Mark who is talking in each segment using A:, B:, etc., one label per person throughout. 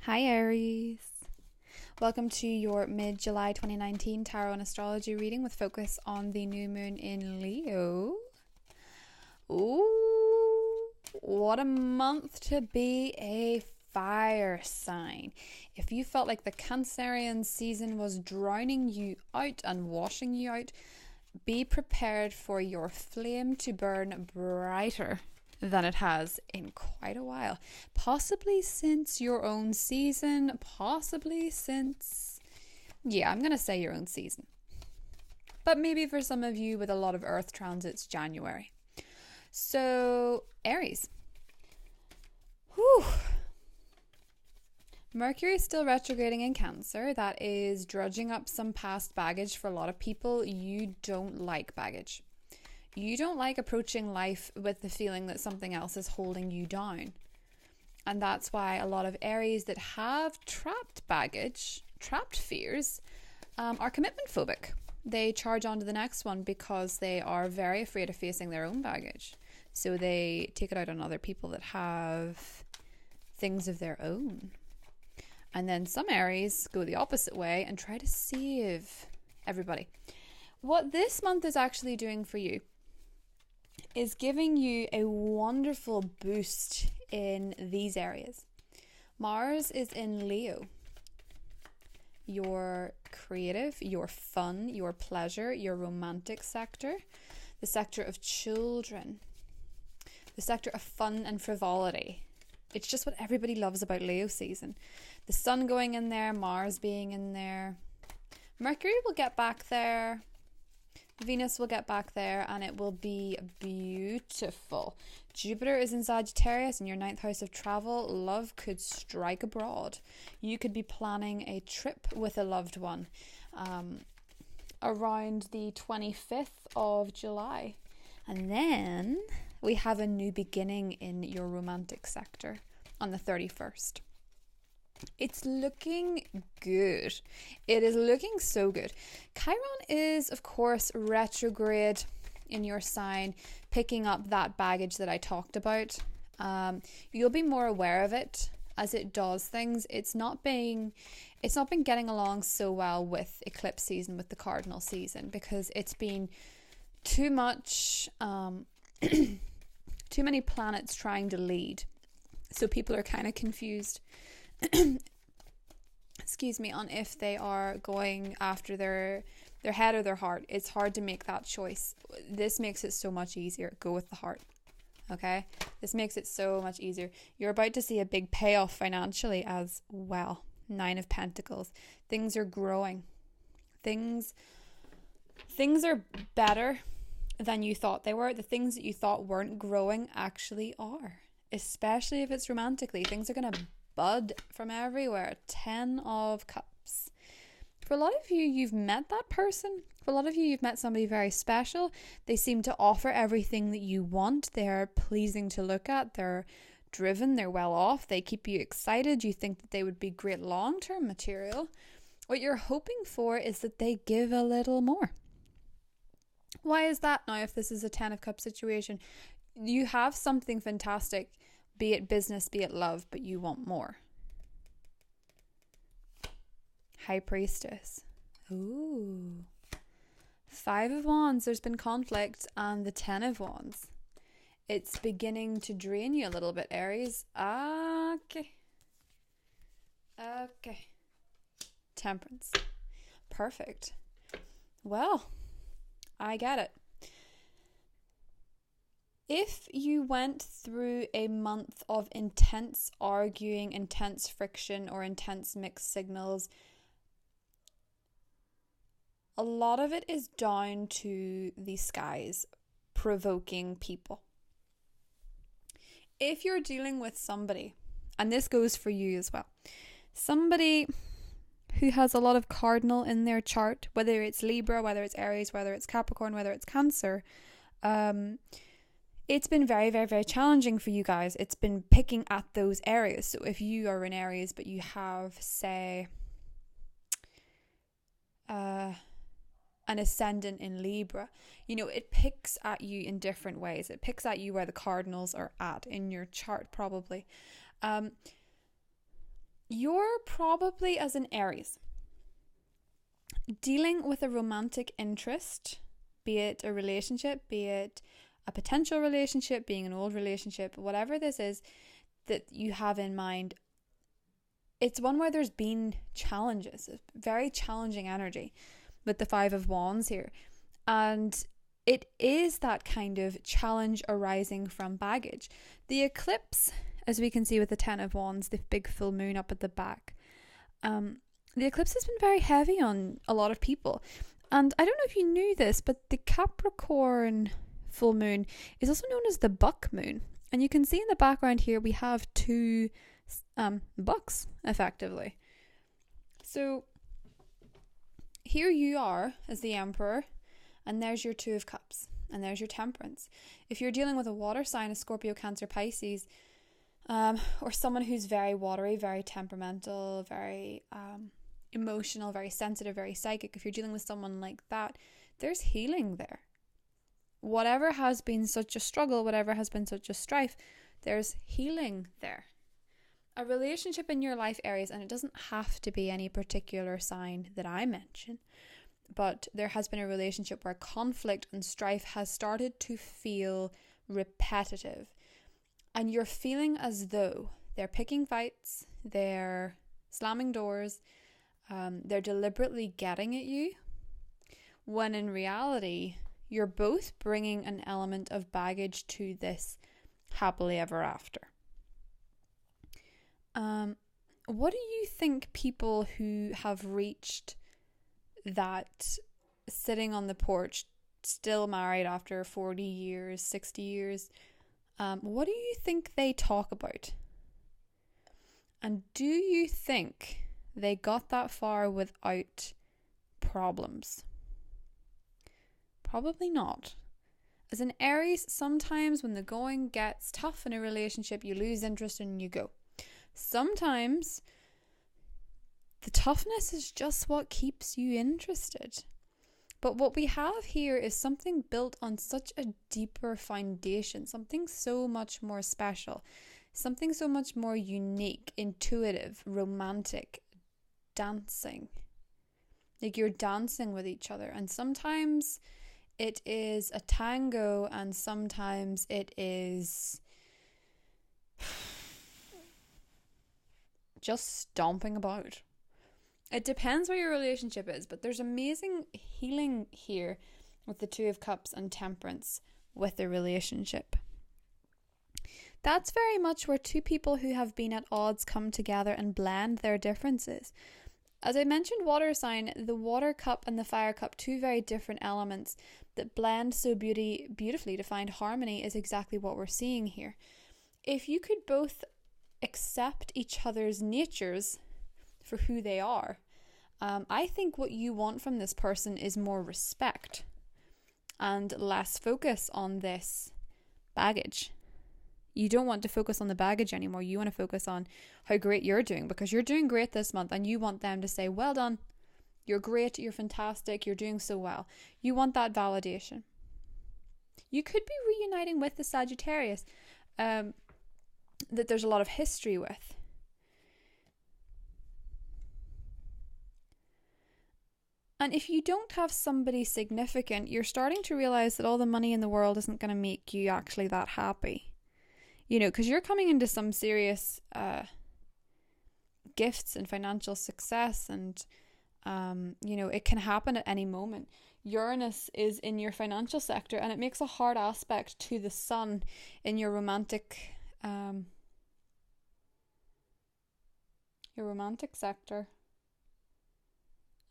A: Hi Aries. Welcome to your mid-July 2019 tarot and astrology reading with focus on the new moon in Leo. Ooh, what a month to be a fire sign. If you felt like the Cancerian season was drowning you out and washing you out, be prepared for your flame to burn brighter than it has in quite a while. Possibly since your own season, possibly since, I'm going to say your own season. But maybe for some of you with a lot of Earth transits, January. So, Aries. Whew. Mercury is still retrograding in Cancer. That is drudging up some past baggage for a lot of people. You don't like baggage. You don't like approaching life with the feeling that something else is holding you down. And that's why a lot of Aries that have trapped baggage, trapped fears, are commitment phobic. They charge on to the next one because they are very afraid of facing their own baggage. So they take it out on other people that have things of their own. And then some Aries go the opposite way and try to save everybody. What this month is actually doing for you is giving you a wonderful boost in these areas. Mars is in Leo. Your creative, your fun, your pleasure, your romantic sector, the sector of children, the sector of fun and frivolity. It's just what everybody loves about Leo season. The sun going in there, Mars being in there. Mercury will get back there. Venus will get back there and it will be beautiful. Jupiter is in Sagittarius in your 9th house of travel. Love could strike abroad. You could be planning a trip with a loved one around the 25th of July. And then we have a new beginning in your romantic sector on the 31st. It's looking good. It is looking so good. Chiron is, of course, retrograde in your sign, picking up that baggage that I talked about. You'll be more aware of it as it does things. It's not been getting along so well with eclipse season, with the cardinal season, because it's been too much, too many planets trying to lead. So people are kind of confused on if they are going after their head or their heart. It's hard to make that choice. This makes it so much easier. Go with the heart. Okay? This makes it so much easier. You're about to see a big payoff financially as well. 9 of Pentacles. Things are growing. Things are better than you thought they were. The things that you thought weren't growing actually are. Especially if it's romantically. Things are going to bud from everywhere. 10 of Cups. For a lot of you, you've met that person. For a lot of you, you've met somebody very special. They seem to offer everything that you want. They're pleasing to look at. They're driven. They're well off. They keep you excited. You think that they would be great long-term material. What you're hoping for is that they give a little more. Why is that now if this is a 10 of Cups situation? You have something fantastic, be it business, be it love, but you want more. High Priestess. Ooh. 5 of Wands, there's been conflict, and the 10 of Wands. It's beginning to drain you a little bit, Aries. Okay. Temperance. Perfect. Well, I get it. If you went through a month of intense arguing, intense friction, or intense mixed signals, a lot of it is down to the skies provoking people. If you're dealing with somebody, and this goes for you as well, somebody who has a lot of cardinal in their chart, whether it's Libra, whether it's Aries, whether it's Capricorn, whether it's Cancer, it's been very, very, very challenging for you guys. It's been picking at those areas. So if you are in Aries, but you have, say, an ascendant in Libra, it picks at you in different ways. It picks at you where the cardinals are at in your chart, probably. You're probably, as an Aries, dealing with a romantic interest, be it a relationship, be it a potential relationship, being an old relationship, whatever this is that you have in mind. It's one where there's been challenges, very challenging energy with the Five of Wands here. And it is that kind of challenge arising from baggage. The eclipse, as we can see with the Ten of Wands, the big full moon up at the back, the eclipse has been very heavy on a lot of people. And I don't know if you knew this, but the Capricorn full moon is also known as the buck moon. And you can see in the background here, we have two bucks, effectively. So here you are as the Emperor, and there's your Two of Cups, and there's your Temperance. If you're dealing with a water sign, a Scorpio, Cancer, Pisces, or someone who's very watery, very temperamental, very emotional, very sensitive, very psychic, if you're dealing with someone like that, there's healing there. Whatever has been such a struggle, whatever has been such a strife, there's healing there. A relationship in your life, Aries, and it doesn't have to be any particular sign that I mention, but there has been a relationship where conflict and strife has started to feel repetitive. And you're feeling as though they're picking fights, they're slamming doors, they're deliberately getting at you, when in reality, you're both bringing an element of baggage to this happily ever after. What do you think people who have reached that sitting on the porch, still married after 40 years, 60 years, what do you think they talk about? And do you think they got that far without problems? Probably not. As an Aries, sometimes when the going gets tough in a relationship, you lose interest and you go. Sometimes the toughness is just what keeps you interested. But what we have here is something built on such a deeper foundation, something so much more special, something so much more unique, intuitive, romantic, dancing. Like you're dancing with each other, and sometimes it is a tango and sometimes it is just stomping about. It depends what your relationship is, but there's amazing healing here with the Two of Cups and Temperance with the relationship. That's very much where two people who have been at odds come together and blend their differences. As I mentioned, water sign, the water cup and the fire cup, two very different elements that blend so beautifully to find harmony, is exactly what we're seeing here. If you could both accept each other's natures for who they are, I think what you want from this person is more respect and less focus on this baggage. You don't want to focus on the baggage anymore. You want to focus on how great you're doing, because you're doing great this month and you want them to say, well done, you're great, you're fantastic, you're doing so well. You want that validation. You could be reuniting with the Sagittarius that there's a lot of history with. And if you don't have somebody significant, you're starting to realize that all the money in the world isn't going to make you actually that happy. You know, because you're coming into some serious gifts and financial success, and you know, it can happen at any moment. Uranus is in your financial sector, and it makes a hard aspect to the sun in your romantic sector,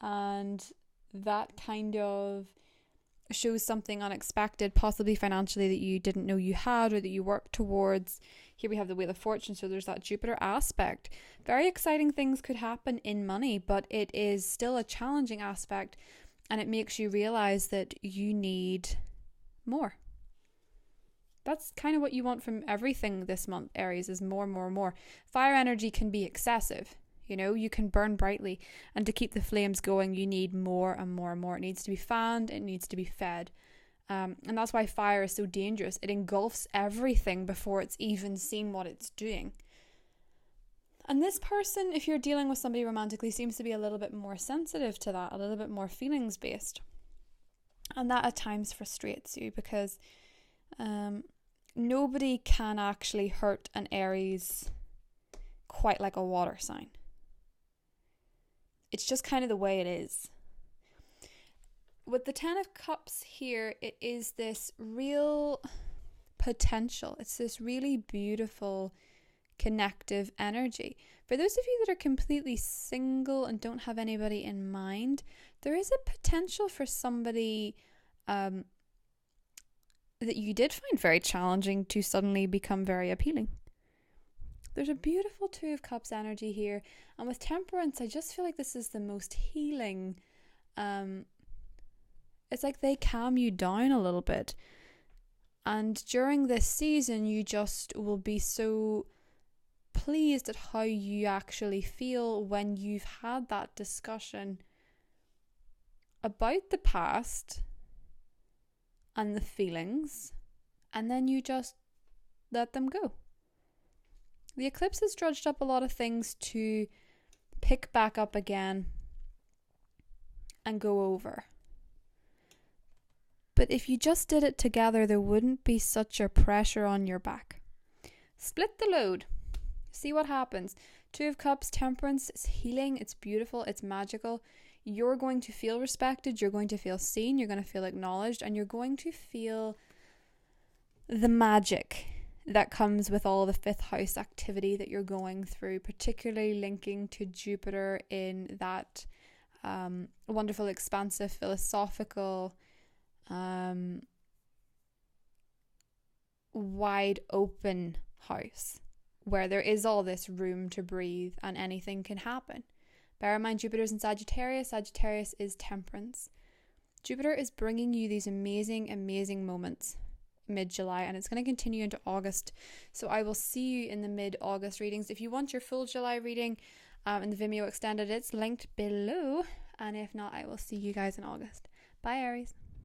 A: and that kind of shows something unexpected, possibly financially, that you didn't know you had or that you worked towards. Here we have the Wheel of Fortune, so there's that Jupiter aspect. Very exciting things could happen in money, but it is still a challenging aspect, and it makes you realize that you need more. That's kind of what you want from everything this month, Aries, is more, more, more. Fire energy can be excessive. You know, you can burn brightly, and to keep the flames going, you need more and more and more. It needs to be fanned, it needs to be fed. And that's why fire is so dangerous. It engulfs everything before it's even seen what it's doing. And this person, if you're dealing with somebody romantically, seems to be a little bit more sensitive to that, a little bit more feelings based. And that at times frustrates you because nobody can actually hurt an Aries quite like a water sign. It's just kind of the way it is. With the 10 of Cups here, it is this real potential. It's this really beautiful connective energy. For those of you that are completely single and don't have anybody in mind, there is a potential for somebody that you did find very challenging to suddenly become very appealing. There's a beautiful 2 of Cups energy here. And with Temperance, I just feel like this is the most healing. It's like they calm you down a little bit. And during this season, you just will be so pleased at how you actually feel when you've had that discussion about the past and the feelings, and then you just let them go. The eclipse has drudged up a lot of things to pick back up again and go over. But if you just did it together, there wouldn't be such a pressure on your back. Split the load. See what happens. 2 of Cups, Temperance, it's healing, it's beautiful, it's magical. You're going to feel respected, you're going to feel seen, you're going to feel acknowledged, and you're going to feel the magic that comes with all the 5th house activity that you're going through, particularly linking to Jupiter in that wonderful, expansive, philosophical, wide open house where there is all this room to breathe and anything can happen. Bear in mind, Jupiter's in Sagittarius. Sagittarius is Temperance. Jupiter is bringing you these amazing, amazing moments mid-July, and it's going to continue into August. So I will see you in the mid-August readings. If you want your full July reading in the Vimeo extended, it's linked below. And if not, I will see you guys in August. Bye, Aries.